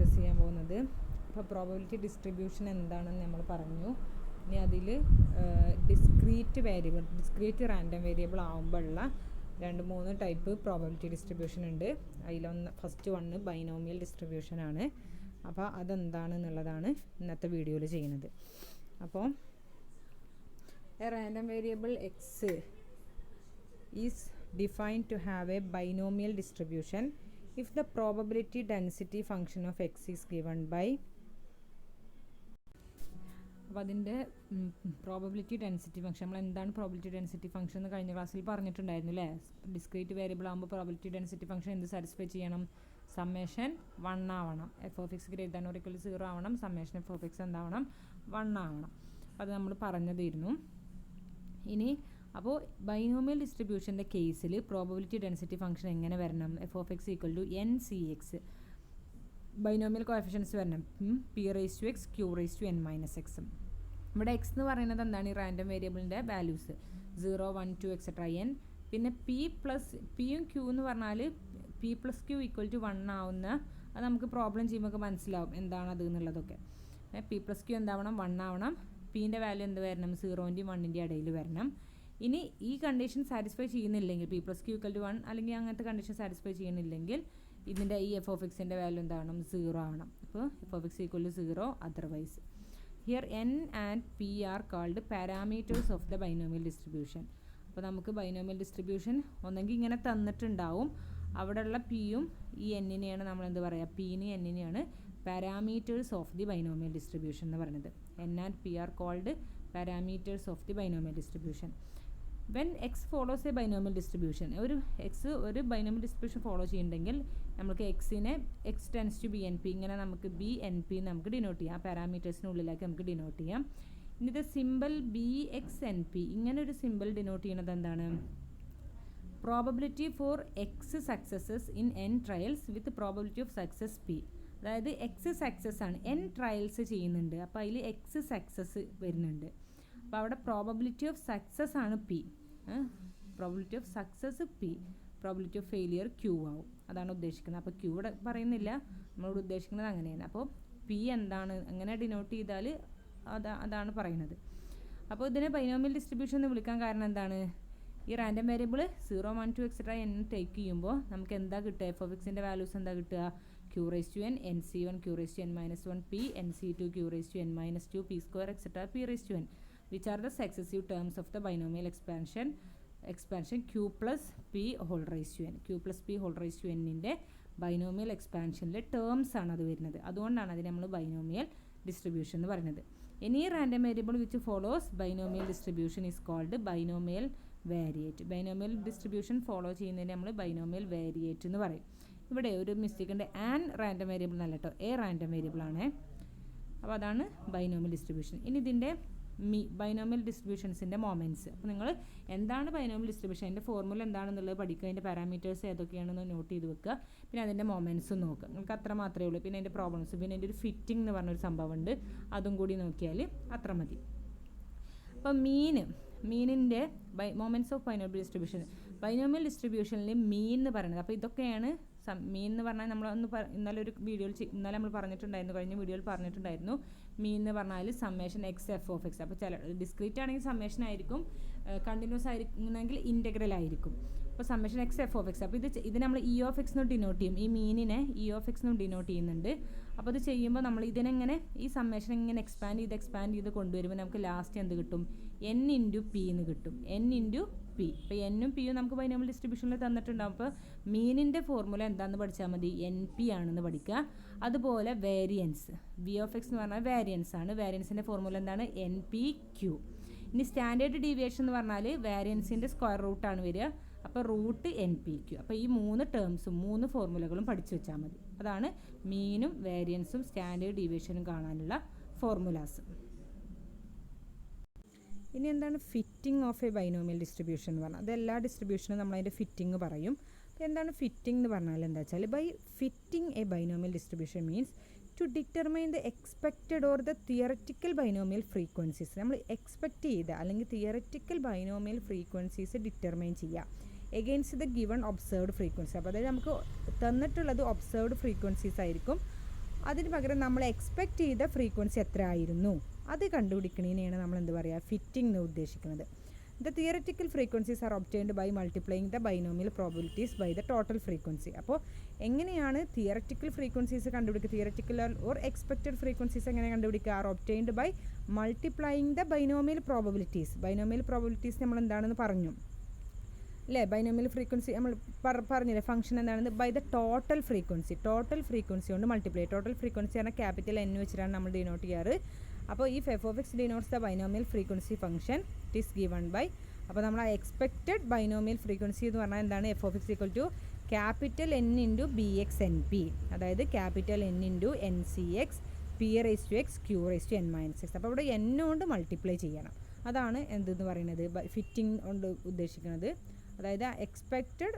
Discuss ചെയ്യാൻ പോകുന്നത്. അപ്പോൾ പ്രോബബിലിറ്റി ഡിസ്ട്രിബ്യൂഷൻ എന്താണെന്ന് നമ്മൾ പറഞ്ഞു. ഇനി അതിൽ ഡിസ്ക്രീറ്റ് റാൻഡം വേരിയബിൾ ആകുമ്പോഴുള്ള 2-3 ടൈപ്പ് പ്രോബബിലിറ്റി ഡിസ്ട്രിബ്യൂഷൻ ഉണ്ട്. ഫസ്റ്റ് വണ്ണ് ബൈനോമിയൽ ഡിസ്ട്രിബ്യൂഷനാണ്. അപ്പോൾ അതെന്താണെന്നുള്ളതാണ് ഇന്നത്തെ വീഡിയോയിൽ ചെയ്യുന്നത്. അപ്പോൾ a random variable X is defined to have a binomial distribution if the probability density function of x is given by. അപ്പോൾ അതിൻ്റെ പ്രോബബിലിറ്റി ഡെൻസിറ്റി ഫംഗ്ഷൻ, നമ്മൾ എന്താണ് പ്രോബബിലിറ്റി ഡെൻസിറ്റി ഫംഗ്ഷൻ എന്ന് കഴിഞ്ഞ ക്ലാസ്സിൽ പറഞ്ഞിട്ടുണ്ടായിരുന്നു അല്ലേ. ഡിസ്ക്രീറ്റ് വേരിയബിൾ ആകുമ്പോൾ പ്രോബബിലിറ്റി ഡെൻസിറ്റി ഫംഗ്ഷൻ എന്ത് സാറ്റിസ്ഫൈ ചെയ്യണം? സമ്മേഷൻ 1 ആവണം. f(x) > 0 ആവണം. Summation f(x) എന്താവണം? 1 ആവണം. അത് നമ്മൾ പറഞ്ഞതായിരുന്നു. ഇനി അപ്പോൾ ബൈനോമിയൽ ഡിസ്ട്രിബ്യൂഷൻ്റെ കേസിൽ പ്രോബബിലിറ്റി ഡെൻസിറ്റി ഫംഗ്ഷൻ എങ്ങനെ വരണം? f(x) = n(cx). ബൈനോമിയൽ കോഎഫിഷ്യൻസ് വരണം p(x), q(n - x). ഇവിടെ x എന്ന് പറയുന്നത് എന്താണ്? ഈ റാൻഡം വേരിയബിളിൻ്റെ വാല്യൂസ് 0, 1, 2 എക്സെട്ര n. പിന്നെ പിയും q എന്ന് പറഞ്ഞാൽ p + q = 1 ആവുന്ന, അത് നമുക്ക് പ്രോബ്ലം ചെയ്യുമ്പോൾ മനസ്സിലാവും എന്താണത് എന്നുള്ളതൊക്കെ. p + q എന്താവണം? 1 ആവണം. പിൻ്റെ വാല്യൂ എന്ത് വരണം? 0-ൻ്റെയും 1-ൻ്റെയും ഇടയിൽ വരണം. ഇനി ഈ കണ്ടീഷൻ സാറ്റിസ്ഫൈ ചെയ്യുന്നില്ലെങ്കിൽ, p + q = 1 അല്ലെങ്കിൽ അങ്ങനത്തെ കണ്ടീഷൻ സാറ്റിസ്ഫൈ ചെയ്യുന്നില്ലെങ്കിൽ ഇതിൻ്റെ ഈ f(x)ൻ്റെ വാല്യൂ എന്താവണം? 0 ആവണം. അപ്പോൾ f(x) = 0 otherwise. Here n and p are called parameters of the binomial distribution. അപ്പോൾ നമുക്ക് ബൈനോമിയൽ ഡിസ്ട്രിബ്യൂഷൻ ഒന്നെങ്കിൽ ഇങ്ങനെ തന്നിട്ടുണ്ടാവും, അവിടെയുള്ള പിയും ഈ എന്നിനെയാണ് നമ്മൾ എന്ത് പറയുക? പിനെയും എന്നിനെയാണ് parameters of the binomial distribution എന്ന് പറയുന്നത്. n and p are called parameters of the binomial distribution. When X follows a binomial distribution, ഒരു ബൈനോമിയൽ ഡിസ്ട്രിബ്യൂഷൻ ഫോളോ ചെയ്യുന്നുണ്ടെങ്കിൽ നമുക്ക് എക്സിനെ x tends to B N P, ഇങ്ങനെ നമുക്ക് ബി എൻ പി നമുക്ക് denote ചെയ്യാം. പാരാമീറ്റേഴ്സിനുള്ളിലേക്ക് നമുക്ക് ഡിനോട്ട് ചെയ്യാം. ഇനി ഇത് simple B X N P, ഇങ്ങനെ ഒരു സിമ്പിൾ ഡിനോട്ട് ചെയ്യുന്നത് എന്താണ്? Probability for X successes in n trials with probability of success p. അതായത് എക്സ് സക്സസ് ആണ്, എൻ ട്രയൽസ് ചെയ്യുന്നുണ്ട്, അപ്പോൾ അതിൽ എക്സ് സക്സസ് വരുന്നുണ്ട്. അപ്പോൾ അവിടെ പ്രോബബിലിറ്റി ഓഫ് സക്സസ് ആണ് p, probability of success p, probability of failure q ആവും. അതാണ് ഉദ്ദേശിക്കുന്നത്. അപ്പോൾ ക്യൂ ഇവിടെ പറയുന്നില്ല, നമ്മളോട് ഉദ്ദേശിക്കുന്നത് അങ്ങനെയാണ്. അപ്പോൾ പി എന്താണ്, എങ്ങനെ ഡിനോട്ട് ചെയ്താൽ അതാണ് പറയുന്നത്. അപ്പോൾ ഇതിനെ ബൈനോമിയൽ ഡിസ്ട്രിബ്യൂഷൻ എന്ന് വിളിക്കാൻ കാരണം എന്താണ്? ഈ random variable 0, 1, 2 etcetera n take ചെയ്യുമ്പോൾ നമുക്ക് എന്താ കിട്ടുക? f(x)ൻ്റെ വാല്യൂസ് എന്താ കിട്ടുക? q(n), nc1 q(n - 1), p nc2 q(n - 2), p² etc. p(n), which are the successive terms of the binomial expansion q plus p whole raised to n. q plus p whole raised to n-ൻ്റെ binomial എക്സ്പാൻഷനിലെ terms ആണ് അത് വരുന്നത്. അതുകൊണ്ടാണ് അതിന് നമ്മൾ binomial distribution എന്ന് പറയുന്നത്. Any random variable which follows binomial distribution is called binomial variate. Binomial distribution follow ചെയ്യുന്നതിന് നമ്മൾ ബൈനോമിയൽ വേരിയേറ്റ് എന്ന് പറയും. ഇവിടെ ഒരു മിസ്റ്റേക്ക് ഉണ്ട്, ആൻ റാൻഡം വേരിയബിൾ എന്നല്ല കേട്ടോ, എ റാൻഡം വേരിയബിൾ ആണ്. അപ്പോൾ അതാണ് ബൈനോമിയൽ ഡിസ്ട്രിബ്യൂഷൻ. ഇനി ഇതിൻ്റെ ബൈനോമിയൽ ഡിസ്ട്രിബ്യൂഷൻസിൻ്റെ മൊമെൻറ്റ്സ്. അപ്പോൾ നിങ്ങൾ എന്താണ് ബൈനോമിയൽ ഡിസ്ട്രിബ്യൂഷൻ, അതിൻ്റെ ഫോർമുല എന്താണെന്നുള്ളത് പഠിക്കുക, അതിൻ്റെ പാരാമീറ്റേഴ്സ് ഏതൊക്കെയാണെന്ന് നോട്ട് ചെയ്ത് വെക്കുക, പിന്നെ അതിൻ്റെ മൊമെൻറ്റ്സും നോക്കുക. നിങ്ങൾക്ക് അത്ര മാത്രമേ ഉള്ളൂ. പിന്നെ അതിൻ്റെ പ്രോബ്ലംസ്, പിന്നെ അതിൻ്റെ ഒരു ഫിറ്റിംഗ് എന്ന് പറഞ്ഞൊരു സംഭവം ഉണ്ട്, അതും കൂടി നോക്കിയാൽ അത്ര മതി. അപ്പോൾ മീനിൻ്റെ moments of binomial distribution, binomial ഡിസ്ട്രിബ്യൂഷനിൽ മീൻ എന്ന് പറയുന്നത്. അപ്പോൾ ഇതൊക്കെയാണ് മീൻ എന്ന് പറഞ്ഞാൽ നമ്മളൊന്ന് ഇന്നലെ നമ്മൾ പറഞ്ഞിട്ടുണ്ടായിരുന്നു, കഴിഞ്ഞ വീഡിയോയിൽ പറഞ്ഞിട്ടുണ്ടായിരുന്നു. മീൻ എന്ന് പറഞ്ഞാൽ സമ്മേഷൻ എക്സ് f(x). അപ്പോൾ ചില ഡിസ്ക്രീറ്റ് ആണെങ്കിൽ സമ്മേഷൻ ആയിരിക്കും, കണ്ടിന്യൂസ് ആയിരിക്കുന്നെങ്കിൽ ഇൻറ്റഗ്രൽ ആയിരിക്കും. അപ്പോൾ സമ്മേഷൻ എക്സ് f(x). അപ്പോൾ ഇത് നമ്മൾ e(x) എന്ന് ഡിനോട്ട് ചെയ്യും. ഈ മീനിനെ e(x) എന്ന് ഡിനോട്ട് ചെയ്യുന്നുണ്ട്. അപ്പോൾ ഇത് ചെയ്യുമ്പോൾ നമ്മൾ ഇതിനെങ്ങനെ ഈ സമ്മേഷൻ ഇങ്ങനെ എക്സ്പാൻഡ് ചെയ്ത് കൊണ്ടുവരുമ്പോൾ നമുക്ക് ലാസ്റ്റ് എന്ത് കിട്ടും? n × p എന്ന് കിട്ടും. n × p. ഇപ്പോൾ എന്നും പിയും നമുക്ക് ബൈനോമിയൽ ഡിസ്ട്രിബ്യൂഷനിൽ തന്നിട്ടുണ്ടാകും. അപ്പോൾ മീനിൻ്റെ ഫോർമുല എന്താണെന്ന് പഠിച്ചാൽ മതി, NP ആണെന്ന് പഠിക്കുക. അതുപോലെ വേരിയൻസ്, v(x) എന്ന് പറഞ്ഞാൽ വേരിയൻസ് ആണ്. വേരിയൻസിൻ്റെ ഫോർമുല എന്താണ്? NPQ. ഇനി സ്റ്റാൻഡേർഡ് ഡീവിയേഷൻ എന്ന് പറഞ്ഞാൽ വേരിയൻസിൻ്റെ സ്ക്വയർ റൂട്ടാണ് വരിക. അപ്പോൾ റൂട്ട് NPQ. അപ്പോൾ ഈ 3 ടേംസും 3 ഫോർമുലകളും പഠിച്ചു വെച്ചാൽ മതി. അതാണ് മീനും വേരിയൻസും സ്റ്റാൻഡേർഡ് ഡീവിയേഷനും കാണാനുള്ള ഫോർമുലാസ്. ഇനി എന്താണ് fitting of a binomial distribution എന്ന് പറഞ്ഞാൽ? അത് എല്ലാ ഡിസ്ട്രിബ്യൂഷനും നമ്മളതിൻ്റെ ഫിറ്റിംഗ് പറയും. എന്താണ് ഫിറ്റിംഗ് എന്ന് പറഞ്ഞാൽ? എന്താ വെച്ചാൽ by fitting a binomial distribution means to determine the expected or the theoretical binomial frequencies. നമ്മൾ എക്സ്പെക്റ്റ് ചെയ്ത അല്ലെങ്കിൽ തിയററ്റിക്കൽ ബൈനോമിയൽ ഫ്രീക്വൻസീസ് ഡിറ്റർമൈൻ ചെയ്യുക against the given observed frequency. അപ്പോൾ അതായത് നമുക്ക് തന്നിട്ടുള്ളത് ഒബ്സർവ്ഡ് ഫ്രീക്വൻസീസ് ആയിരിക്കും. അതിന് പകരം നമ്മൾ എക്സ്പെക്റ്റ് ചെയ്ത ഫ്രീക്വൻസി എത്ര ആയിരുന്നു അത് കണ്ടുപിടിക്കണേനെയാണ് നമ്മൾ എന്ത് പറയുക ഫിറ്റിംഗ് എന്ന് ഉദ്ദേശിക്കുന്നത്. The theoretical frequencies are obtained by multiplying the binomial probabilities by the total frequency. അപ്പോൾ എങ്ങനെയാണ് തിയററ്റിക്കൽ ഫ്രീക്വൻസീസ് കണ്ടുപിടിക്കുക, തിയററ്റിക്കൽ ഓർ എക്സ്പെക്റ്റഡ് ഫ്രീക്വൻസീസ് എങ്ങനെ കണ്ടുപിടിക്കുക? Are obtained by multiplying the binomial probabilities. Binomial probabilities നമ്മൾ എന്താണെന്ന് പറഞ്ഞു അല്ലേ? ബൈനോമിയൽ ഫ്രീക്വൻസി നമ്മൾ പറഞ്ഞില്ലേ ഫംഗ്ഷൻ എന്താണെന്ന്? By the total frequency. Total frequency കൊണ്ട് മൾട്ടിപ്ലൈ. ടോട്ടൽ ഫ്രീക്വൻസി പറഞ്ഞാൽ ക്യാപിറ്റൽ എൻ വെച്ചിട്ടാണ് നമ്മൾ ഡിനോട്ട് ചെയ്യാറ്. അപ്പോൾ ഈ F of X denotes the binomial frequency function it is given by. അപ്പോൾ നമ്മൾ ആ എക്സ്പെക്റ്റഡ് ബൈനോമിയൽ ഫ്രീക്വൻസി എന്ന് പറഞ്ഞാൽ എന്താണ്? F of X equal to capital N into B X N P, അതായത് capital N into N C X P raise to X Q raise to N minus X. അപ്പോൾ ഇവിടെ N കൊണ്ട് multiply ചെയ്യണം. അതാണ് എന്തെന്ന് പറയുന്നത് ഫിറ്റിംഗ് കൊണ്ട് ഉദ്ദേശിക്കുന്നത്. അതായത് എക്സ്പെക്റ്റഡ്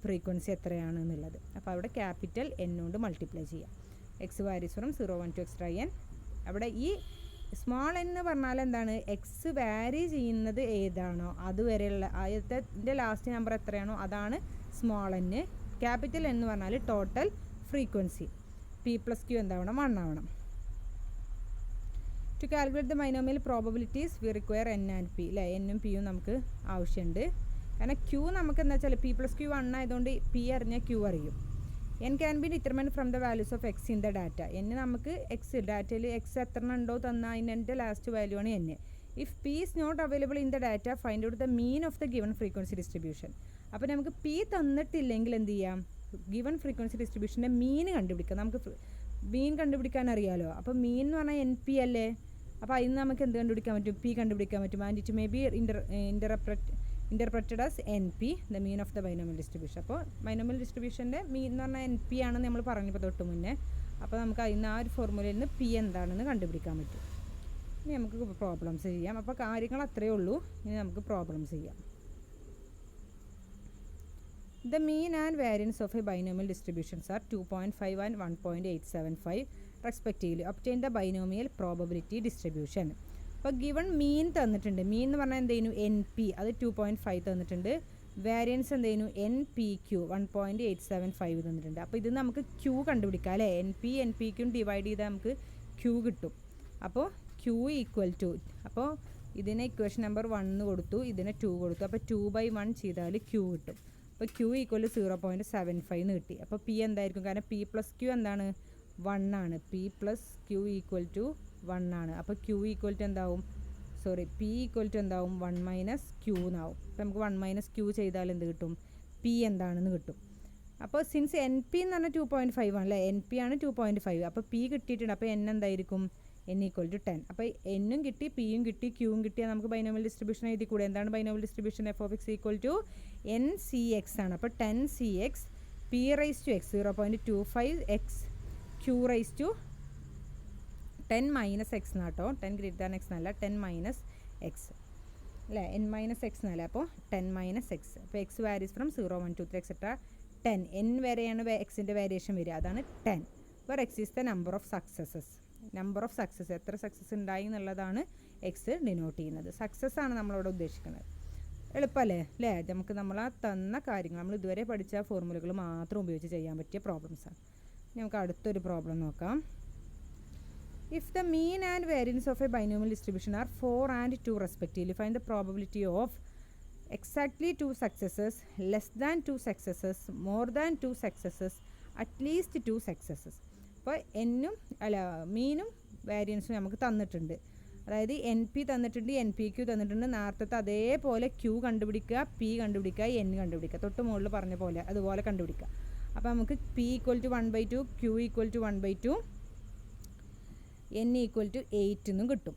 ഫ്രീക്വൻസി എത്രയാണ് എന്നുള്ളത്. അപ്പോൾ അവിടെ ക്യാപിറ്റൽ എൻ കൊണ്ട് മൾട്ടിപ്ലൈ ചെയ്യാം. X varies from 0 to extra N. അവിടെ ഈ സ്മോൾ എൻ എന്ന് പറഞ്ഞാൽ എന്താണ്? എക്സ് വാരി ചെയ്യുന്നത് ഏതാണോ അതുവരെയുള്ള ആദ്യത്തെ ലാസ്റ്റ് നമ്പർ എത്രയാണോ അതാണ് സ്മോൾ എൻ. ക്യാപിറ്റൽ എൻ എന്ന് പറഞ്ഞാൽ total frequency. P plus Q എന്താവണം? 1 ആവണം. To calculate the binomial probabilities we require N and P അല്ലേ? എന്നും പിയും നമുക്ക് ആവശ്യമുണ്ട്. കാരണം ക്യൂ നമുക്ക് എന്താ വെച്ചാൽ പി പ്ലസ് ക്യൂ 1 ആയതുകൊണ്ട് പി അറിഞ്ഞാൽ ക്യൂ അറിയും. N can be determined from the values of x in the data. N നമുക്ക് എക്സ് ഡാറ്റയിൽ എക്സ് എത്ര ഉണ്ടോ തന്നാൽ അതിൻ്റെ ലാസ്റ്റ് വാല്യൂ ആണ് n. If p is not available in the data find out the mean of the given frequency distribution. അപ്പോൾ നമുക്ക് P തന്നിട്ടില്ലെങ്കിൽ എന്ത് ചെയ്യാം? ഗിവൺ ഫ്രീക്വൻസി ഡിസ്ട്രിബ്യൂഷൻ്റെ മീൻ കണ്ടുപിടിക്കാം. നമുക്ക് മീൻ കണ്ടുപിടിക്കാൻ അറിയാമല്ലോ. അപ്പോൾ മീൻ എന്ന് പറഞ്ഞാൽ എൻ പി അല്ലേ? അപ്പോൾ അതിന് നമുക്ക് എന്ത് കണ്ടുപിടിക്കാൻ പറ്റും? പി കണ്ടുപിടിക്കാൻ പറ്റും. And it may be interpreted as NP, the mean of the binomial distribution. അപ്പോൾ ബൈനോമിയൽ ഡിസ്ട്രിബ്യൂഷൻ്റെ മീൻ എന്ന് പറഞ്ഞാൽ എൻ പി ആണെന്ന് നമ്മൾ പറഞ്ഞപ്പോൾ തൊട്ട് മുന്നേ. അപ്പോൾ നമുക്ക് അതിന് ആ ഒരു ഫോർമുലയിൽ നിന്ന് പി എന്താണെന്ന് കണ്ടുപിടിക്കാൻ പറ്റും. ഇനി നമുക്ക് പ്രോബ്ലംസ് ചെയ്യാം. അപ്പോൾ കാര്യങ്ങൾ അത്രയേ ഉള്ളൂ. ഇനി നമുക്ക് പ്രോബ്ലംസ് ചെയ്യാം. The mean and variance of a binomial distributions are 2.5 and 1.875 respectively. Obtain the binomial probability distribution. അപ്പോൾ ഗിവൺ മീൻ തന്നിട്ടുണ്ട്. മീൻ എന്ന് പറഞ്ഞാൽ എന്ത് ചെയ്യുന്നു? എൻ പി അത് 2.5 തന്നിട്ടുണ്ട്. വേരിയൻസ് എന്ത് ചെയ്യുന്നു? എൻ പി ക്യൂ 1.875 തന്നിട്ടുണ്ട്. അപ്പോൾ ഇത് നമുക്ക് ക്യൂ കണ്ടുപിടിക്കാം അല്ലേ? എൻ പി ക്യൂ ഡിവൈഡ് ചെയ്താൽ നമുക്ക് ക്യൂ കിട്ടും. അപ്പോൾ ക്യൂ ഈക്വൽ ടു, അപ്പോൾ ഇതിനെ ഇക്വേഷൻ നമ്പർ 1 കൊടുത്തു, ഇതിനെ 2 കൊടുത്തു. അപ്പോൾ 2/1 ചെയ്താൽ ക്യൂ കിട്ടും. അപ്പോൾ ക്യൂ ഈക്വൽ ടു 0.75 എന്ന് കിട്ടി. അപ്പോൾ പി എന്തായിരിക്കും? കാരണം പി പ്ലസ് ക്യൂ എന്താണ്? 1 ആണ്. P plus q equal to 1 ആണ്. അപ്പോൾ ക്യൂ ഈക്വൽ ടു എന്താവും? പി ഈക്വൽ ടു എന്താവും? 1 മൈനസ് ക്യൂ എന്നാവും. അപ്പോൾ നമുക്ക് 1 മൈനസ് ക്യൂ ചെയ്താൽ എന്ത് കിട്ടും? പി എന്താണെന്ന് കിട്ടും. അപ്പോൾ സിൻസ് എൻ പി എന്ന് പറഞ്ഞാൽ 2.5 ആണ് അല്ലേ? എൻ പി ആണ് 2.5. അപ്പോൾ പി കിട്ടിയിട്ടുണ്ട്. അപ്പോൾ എൻ എന്തായിരിക്കും? N equal to 10. അപ്പോൾ എന്നും കിട്ടി, പിയും കിട്ടി, ക്യൂവും കിട്ടിയാൽ നമുക്ക് ബൈനോമിയൽ ഡിസ്ട്രിബ്യൂഷൻ എഴുതി കൂടെ. എന്താണ് binomial distribution? F of X equal to N C X ആണ്. അപ്പോൾ 10 C X P raise to X 0.25 X Q raise to 10 minus X എന്നാട്ടോ. 10 ഗ്രേറ്റർ ദാൻ എക്സ് എന്നല്ല, 10 മൈനസ് എക്സ് അല്ലേ? എൻ മൈനസ് എക്സ് എന്നല്ല, അപ്പോൾ 10 മൈനസ് എക്സ്. അപ്പോൾ X varies from 0, 1, 2, 3 etcetera 10. N വരെയാണ് എക്സിൻ്റെ വേരിയേഷൻ വരിക, അതാണ് 10. അപ്പോൾ X is the number of successes. Number of success, എത്ര സക്സസ് ഉണ്ടായി എന്നുള്ളതാണ് എക്സ് ഡിനോട്ട് ചെയ്യുന്നത്. സക്സസ് ആണ് നമ്മളവിടെ ഉദ്ദേശിക്കുന്നത്. എളുപ്പമല്ലേ അല്ലേ? നമുക്ക് നമ്മൾ ആ തന്ന കാര്യങ്ങൾ നമ്മൾ ഇതുവരെ പഠിച്ച ഫോർമുലകൾ മാത്രം ഉപയോഗിച്ച് ചെയ്യാൻ പറ്റിയ പ്രോബ്ലംസാണ്. നമുക്ക് അടുത്തൊരു പ്രോബ്ലം നോക്കാം. If the mean and variance of a binomial distribution are 4 and 2 respectively, find the probability of exactly 2 successes, less than 2 successes, more than 2 successes, at least 2 successes. അപ്പോൾ എന്നും മീനും വേരിയൻസും നമുക്ക് തന്നിട്ടുണ്ട്. അതായത് എൻ പി തന്നിട്ടുണ്ട്, എൻ പി ക്യൂ തന്നിട്ടുണ്ട്. നേരത്തെ അതേപോലെ ക്യൂ കണ്ടുപിടിക്കുക, പി കണ്ടുപിടിക്കുക, എൻ കണ്ടുപിടിക്കുക. തൊട്ട് മുകളിൽ പറഞ്ഞ പോലെ അതുപോലെ കണ്ടുപിടിക്കുക. അപ്പോൾ നമുക്ക് p equal to 1/2, q equal to 1/2, n equal to 8 എന്നും കിട്ടും.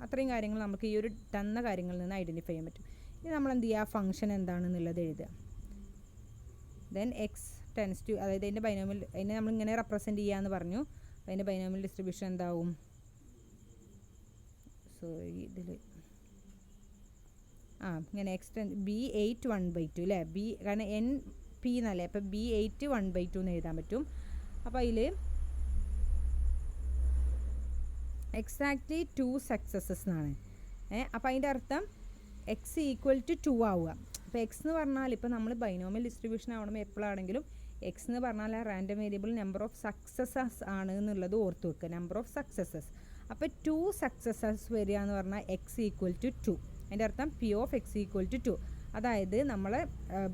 അത്രയും കാര്യങ്ങൾ നമുക്ക് ഈ ഒരു തന്ന കാര്യങ്ങളിൽ നിന്ന് ഐഡൻറ്റിഫൈ ചെയ്യാൻ പറ്റും. ഇനി നമ്മൾ എന്ത് ചെയ്യുക? ഫംഗ്ഷൻ എന്താണെന്നുള്ളത് എഴുതുക. ദെൻ എക്സ് ടെൻസ് ടു, അതായത് അതിൻ്റെ ബൈനോമിയൽ, അതിനെ നമ്മളിങ്ങനെ റെപ്രസെൻറ്റ് ചെയ്യാമെന്ന് പറഞ്ഞു. അതിൻ്റെ ബൈനോമിയൽ ഡിസ്ട്രിബ്യൂഷൻ എന്താവും? ഇതിൽ ഇങ്ങനെ എക്സ് B8 1/2 അല്ലേ? ബി കാരണം എൻ പി എന്നല്ലേ, അപ്പോൾ B8 1/2 എന്ന് എഴുതാൻ പറ്റും. അപ്പോൾ അതിൽ എക്സാക്ട്ലി 2 സക്സസസ് എന്നാണ്. അപ്പോൾ അതിൻ്റെ അർത്ഥം എക്സ് ഈക്വൽ ടു 2 ആവുക. അപ്പോൾ എക്സ് എന്ന് പറഞ്ഞാൽ ഇപ്പോൾ നമ്മൾ ബൈനോമിയൽ ഡിസ്ട്രിബ്യൂഷൻ ആവണമെങ്കിൽ എപ്പോഴാണെങ്കിലും എക്സ് എന്ന് പറഞ്ഞാൽ ആ random variable number of successes ആണ് എന്നുള്ളത് ഓർത്ത് വെക്കുക. Number of successes. അപ്പോൾ 2 സക്സസസ് വരിക എന്ന് പറഞ്ഞാൽ എക്സ് ഈക്വൽ ടു 2. അതിൻ്റെ അർത്ഥം p of X equal to 2. അതായത് നമ്മൾ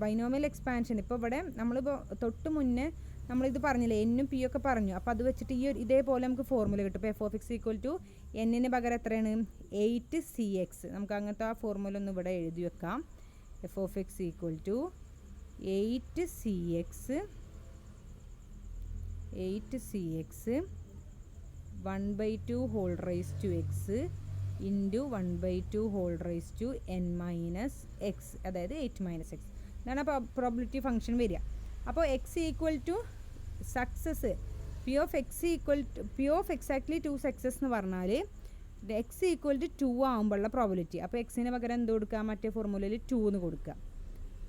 ബൈനോമിയൽ എക്സ്പാൻഷൻ ഇപ്പോൾ ഇവിടെ നമ്മളിപ്പോൾ തൊട്ട് മുന്നേ നമ്മളിത് പറഞ്ഞില്ലേ, എന്നും പി ഒക്കെ പറഞ്ഞു. അപ്പോൾ അത് വെച്ചിട്ട് ഇതേപോലെ നമുക്ക് ഫോർമുല കിട്ടും. ഇപ്പോൾ F of X equal to എന്നിന് പകരം എത്രയാണ് 8cx. നമുക്ക് അങ്ങനത്തെ ആ ഫോർമുല ഒന്ന് ഇവിടെ എഴുതി വെക്കാം. F of X equal to 8cx 1/2 whole raise to x into 1/2 whole raise to n minus x, അതായത് 8 - x. ഇതാണ് പ്രോബിലിറ്റി ഫംഗ്ഷൻ വരിക. അപ്പോൾ x equal to success p of exactly 2 success എന്ന് പറഞ്ഞാൽ എക്സ് ഈക്വൽ ടു 2 ആകുമ്പോഴുള്ള probability. അപ്പോൾ എക്സിന് പകരം എന്ത് കൊടുക്കുക, മറ്റേ ഫോർമുലയിൽ 2 എന്ന് കൊടുക്കുക.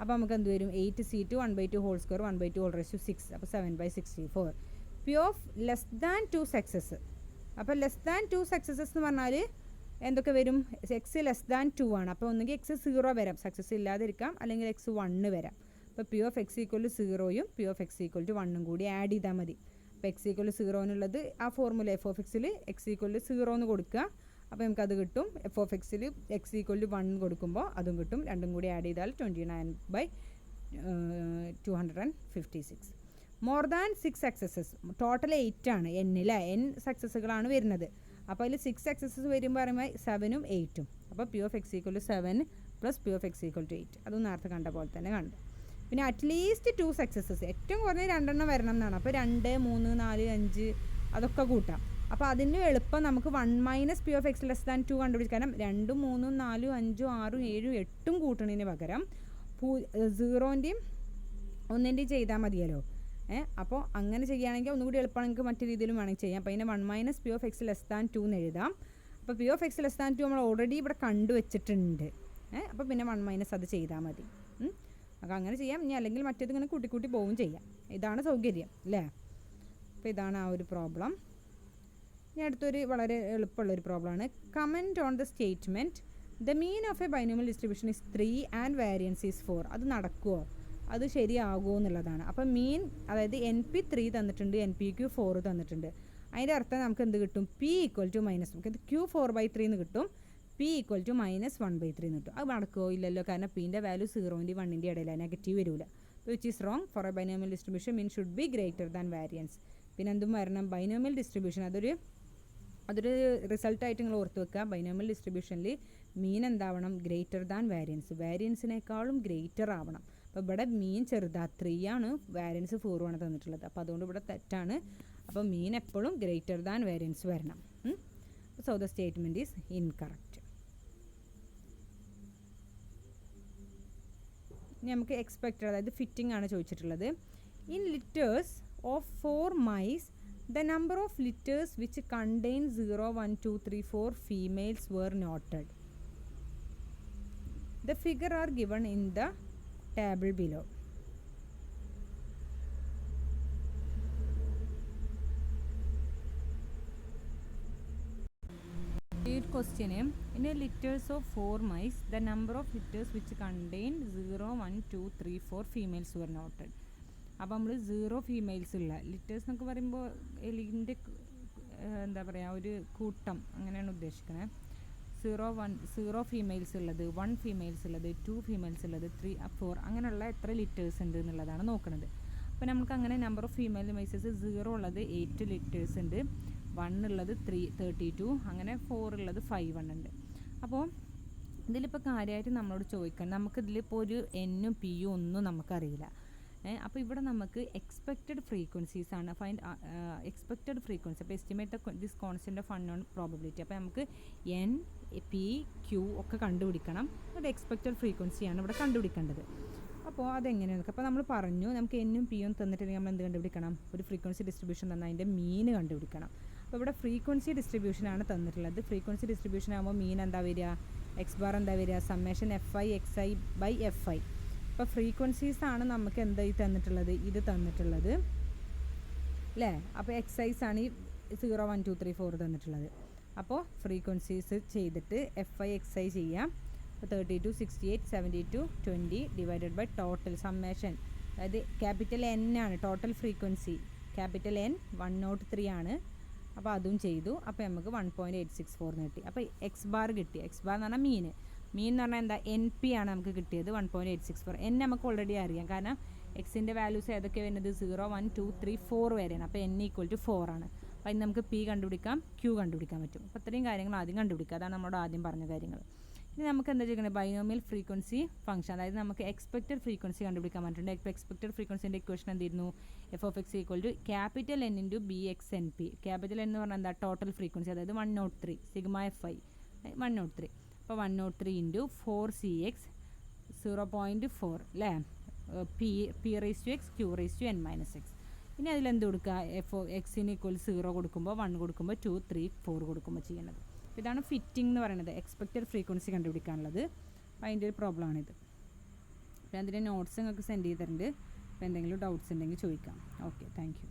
അപ്പോൾ നമുക്ക് എന്ത് വരും 8c2 1/2 whole square 1/2 whole raise to 6. അപ്പോൾ 7/64. P of less than 2 success. അപ്പോൾ ലെസ് ദാൻ 2 സക്സസസ് എന്ന് പറഞ്ഞാൽ എന്തൊക്കെ വരും, എക്സ് ലെസ് ദാൻ 2 ആണ്. അപ്പോൾ ഒന്നുകിൽ എക്സ് 0 വരാം, സക്സസ് ഇല്ലാതിരിക്കാം, അല്ലെങ്കിൽ എക്സ് 1 വരാം. അപ്പോൾ P of X equal to 0യും P of X equal to 1ഉം കൂടി ആഡ് ചെയ്താൽ മതി. അപ്പോൾ എക്സ് ഈക്വൽ ടു 0 എന്നുള്ളത് ആ ഫോർമുല എഫ് ഓഫ് എക്സിൽ എക്സ് ഈക്വൽ ടു 0 എന്ന് കൊടുക്കുക. അപ്പോൾ നമുക്കത് കിട്ടും. എഫ് ഓഫ് എക്സിൽ എക്സ് ഈക്വൽ ടു 1 കൊടുക്കുമ്പോൾ അതും കിട്ടും. രണ്ടും കൂടി ആഡ് ചെയ്താൽ 29/256. More than 6 successes. ടോട്ടൽ 8 ആണ് എന്നിലെ n സക്സസ്സുകളാണ് വരുന്നത്. അപ്പോൾ അതിൽ 6 സക്സസ്സസ് വരുമ്പോൾ പറയുമ്പോൾ 7ഉം 8ഉം. അപ്പോൾ P of X equal to 7 plus p of X equal to 8. അതും നേരത്തെ കണ്ട പോലെ തന്നെ കണ്ടു. പിന്നെ അറ്റ്ലീസ്റ്റ് 2 സക്സസസ്, ഏറ്റവും കുറഞ്ഞ 2 വരണം എന്നാണ്. അപ്പോൾ 2, 3, 4, 5 അതൊക്കെ കൂട്ടാം. അപ്പോൾ അതിന് എളുപ്പം നമുക്ക് 1 minus P of X less than 2 കണ്ടുപിടിക്കാം. കാരണം 2, 3, 4, 5, 6, 7, 8 കൂട്ടണതിന് പകരം 0ൻ്റെയും 1ൻ്റെയും ചെയ്താൽ മതിയല്ലോ. അപ്പോൾ അങ്ങനെ ചെയ്യുകയാണെങ്കിൽ ഒന്നുകൂടി എളുപ്പമാണ്. നിങ്ങൾക്ക് മറ്റു രീതിയിലും വേണമെങ്കിൽ ചെയ്യാം. അപ്പോൾ അതിനെ 1 minus P of X less than 2 എന്ന് എഴുതാം. അപ്പോൾ P of X less than 2 നമ്മൾ ഓൾറെഡി ഇവിടെ കണ്ടുവച്ചിട്ടുണ്ട്. അപ്പോൾ പിന്നെ 1 മൈനസ് അത് ചെയ്താൽ മതി. അപ്പോൾ അങ്ങനെ ചെയ്യാം. ഇനി അല്ലെങ്കിൽ മറ്റേത് ഇങ്ങനെ കൂട്ടി പോവുകയും ചെയ്യാം. ഇതാണ് സൗകര്യം അല്ലേ. അപ്പോൾ ഇതാണ് ആ ഒരു പ്രോബ്ലം. ഇനി അടുത്തൊരു വളരെ എളുപ്പമുള്ളൊരു പ്രോബ്ലമാണ്. Comment on the statement the mean of a binomial distribution is 3 and variance is 4. അത് നടക്കുമോ, അത് ശരിയാകുമോ എന്നുള്ളതാണ്. അപ്പോൾ മീൻ അതായത് NP 3 തന്നിട്ടുണ്ട്, NPQ 4 തന്നിട്ടുണ്ട്. അതിൻ്റെ അർത്ഥം നമുക്ക് എന്ത് കിട്ടും, P ഈക്വൽ ടു മൈനസ്, നമുക്ക് Q 4/3 എന്ന് കിട്ടും, P ഈക്വൽ ടു -1/3 എന്ന് കിട്ടും. അത് നടക്കുമോ, ഇല്ലല്ലോ. കാരണം Pൻ്റെ വാല്യൂ 0ൻ്റെയും 1ൻ്റെയും ഇടയിലാണ്, നെഗറ്റീവ് വരില്ല. Which is wrong. For a binomial distribution mean should be greater than variance. പിന്നെ എന്തും വരണം, ബൈനോമിയൽ ഡിസ്ട്രിബ്യൂഷൻ അതൊരു റിസൾട്ടായിട്ട് നിങ്ങൾ ഓർത്ത് വെക്കുക. ബൈനോമിയൽ ഡിസ്ട്രിബ്യൂഷനിൽ മീൻ എന്താവണം, ഗ്രേറ്റർ ദാൻ വാരിയൻസ്, വാരിയൻസിനേക്കാളും ഗ്രേറ്റർ ആവണം. അപ്പോൾ ഇവിടെ മീൻ ചെറുതാ 3 ആണ്, വാരിയൻസ് 4 ആണ് തന്നിട്ടുള്ളത്. അപ്പോൾ അതുകൊണ്ട് ഇവിടെ തെറ്റാണ്. അപ്പോൾ മീൻ എപ്പോഴും ഗ്രേറ്റർ ദാൻ വാരിയൻസ് വരണം. So the statement is incorrect. ഇനി നമുക്ക് എക്സ്പെക്റ്റഡ്, അതായത് ഫിറ്റിംഗ് ആണ് ചോദിച്ചിട്ടുള്ളത്. In litres of 4 mice the number of litters which contain 0, 1, 2, 3, 4 females were noted. The figure are given in the table below. Third question, in a litters of 4 mice the number of litters which contain 0, 1, 2, 3, 4 females were noted. അപ്പോൾ നമ്മൾ 0 females ഉള്ള litres എന്നൊക്കെ പറയുമ്പോൾ എലിൻ്റെ എന്താ പറയുക ഒരു കൂട്ടം അങ്ങനെയാണ് ഉദ്ദേശിക്കുന്നത്. 0 ഫീമെയിൽസ് ഉള്ളത്, 1 ഫീമെയിൽസ് ഉള്ളത്, 2 ഫീമെയിൽസ് ഉള്ളത്, 3, 4 അങ്ങനെയുള്ള എത്ര ലിറ്റേഴ്സ് ഉണ്ട് എന്നുള്ളതാണ് നോക്കുന്നത്. അപ്പോൾ നമുക്ക് അങ്ങനെ നമ്പർ ഓഫ് ഫീമെയിൽ മൈസസ് 0 ഉള്ളത് 8 ലിറ്റേഴ്സ് ഉണ്ട്, 1 ഉള്ളത് 32, അങ്ങനെ 4 ഉള്ളത് 5 ഉണ്ട്. അപ്പോൾ ഇതിലിപ്പോൾ കാര്യമായിട്ട് നമ്മളോട് ചോദിക്കണം, നമുക്കിതിലിപ്പോൾ ഒരു എന്നും പിയും ഒന്നും നമുക്കറിയില്ല. അപ്പോൾ ഇവിടെ നമുക്ക് എക്സ്പെക്റ്റഡ് ഫ്രീക്വൻസീസ് ആണ് ഫൈൻഡ് എക്സ്പെക്റ്റഡ് ഫ്രീക്വൻസി. അപ്പോൾ estimate this constant of unknown probability. അപ്പോൾ നമുക്ക് N, P, Q ഒക്കെ കണ്ടുപിടിക്കണം. ഒരു എക്സ്പെക്റ്റഡ് ഫ്രീക്വൻസിയാണ് ഇവിടെ കണ്ടുപിടിക്കേണ്ടത്. അപ്പോൾ അതെങ്ങനെയാണ്, അപ്പോൾ നമ്മൾ പറഞ്ഞു നമുക്ക് എന്നും പിയും തന്നിട്ടുണ്ടെങ്കിൽ നമ്മൾ എന്ത് കണ്ടുപിടിക്കണം, ഒരു ഫ്രീക്വൻസി ഡിസ്ട്രിബ്യൂഷൻ തന്നാൽ അതിൻ്റെ മീൻ കണ്ടുപിടിക്കണം. അപ്പോൾ ഇവിടെ ഫ്രീക്വൻസി ഡിസ്ട്രിബ്യൂഷനാണ് തന്നിട്ടുള്ളത്. ഫ്രീക്വൻസി ഡിസ്ട്രിബ്യൂഷൻ ആകുമ്പോൾ മീൻ എന്താ വരിക, എക്സ് ബാർ എന്താ വരിക, സമ്മേഷൻ FI/XI/FI. അപ്പോൾ ഫ്രീക്വൻസീസ് ആണ് നമുക്ക് എന്തായി തന്നിട്ടുള്ളത്, ഇത് തന്നിട്ടുള്ളത് അല്ലേ. അപ്പോൾ എക്സൈസ് ആണ് ഈ 0, 1, 2, 3, 4 തന്നിട്ടുള്ളത്. അപ്പോൾ ഫ്രീക്വൻസീസ് ചെയ്തിട്ട് FI/XI ചെയ്യാം. അപ്പോൾ 32, 68, 72, 20 ഡിവൈഡഡ് ബൈ ടോട്ടൽ സമ്മേഷൻ അതായത് ക്യാപിറ്റൽ എൻ ആണ് ടോട്ടൽ ഫ്രീക്വൻസി, ക്യാപിറ്റൽ N 103 ആണ്. അപ്പോൾ അതും ചെയ്തു. അപ്പോൾ നമുക്ക് 1.864 കിട്ടി. അപ്പോൾ എക്സ് ബാർ കിട്ടി. എക്സ് ബാർ എന്ന് പറഞ്ഞാൽ മീൻ എന്ന് പറഞ്ഞാൽ എന്താ NP ആണ് നമുക്ക് കിട്ടിയത് 1.864. N നമുക്ക് ഓൾറെഡി അറിയാം, കാരണം എക്സിൻ്റെ വാല്യൂസ് ഏതൊക്കെ വരുന്നത് 0, 1, 2, 3, 4 വരെയാണ്. അപ്പോൾ N = 4 ആണ്. അപ്പോൾ അതിന് നമുക്ക് P കണ്ടുപിടിക്കാം, Q കണ്ടുപിടിക്കാൻ പറ്റും. അപ്പോൾ ഇത്രയും കാര്യങ്ങൾ ആദ്യം കണ്ടുപിടിക്കുക. അതാണ് നമ്മളോട് ആദ്യം പറഞ്ഞ കാര്യങ്ങൾ. ഇനി നമുക്ക് എന്താ ചെയ്യുന്നത്, ബൈനോമിയൽ ഫ്രീക്വൻസി ഫംഗ്ഷൻ, അതായത് നമുക്ക് എക്സ്പെക്റ്റഡ് ഫ്രീക്വൻസി കണ്ടുപിടിക്കാൻ പറ്റുന്നുണ്ട്. ഇപ്പോൾ എക്സ്പെക്റ്റഡ് ഫ്രീക്വൻസിൻ്റെ ഇക്വേഷൻ എന്തായിരുന്നു, f(x) = capital N × BXNP. Capital N എന്ന് പറഞ്ഞാൽ എന്താ ടോട്ടൽ ഫ്രീക്വൻസി, അതായത് 103 സിഗ്മ FI 103. അപ്പോൾ 103 × 4CX 0.4 അല്ലേ, P(x) Q(n - x). ഇനി അതിലെന്ത് കൊടുക്കുക, f(x) = 0 കൊടുക്കുമ്പോൾ 1 കൊടുക്കുമ്പോൾ 2, 3, 4 കൊടുക്കുമ്പോൾ ചെയ്യുന്നത്. ഇതാണ് ഫിറ്റിംഗ് എന്ന് പറയുന്നത്, എക്സ്പെക്റ്റഡ് ഫ്രീക്വൻസി കണ്ടുപിടിക്കാനുള്ളത്. അപ്പോൾ അതിൻ്റെ ഒരു പ്രോബ്ലം ആണിത്. അപ്പോൾ അതിൻ്റെ നോട്ട്സ് നിങ്ങൾക്ക് സെൻഡ് ചെയ്തിട്ടുണ്ട്. അപ്പോൾ എന്തെങ്കിലും ഡൗട്ട്സ് ഉണ്ടെങ്കിൽ ചോദിക്കാം. Okay, thank you.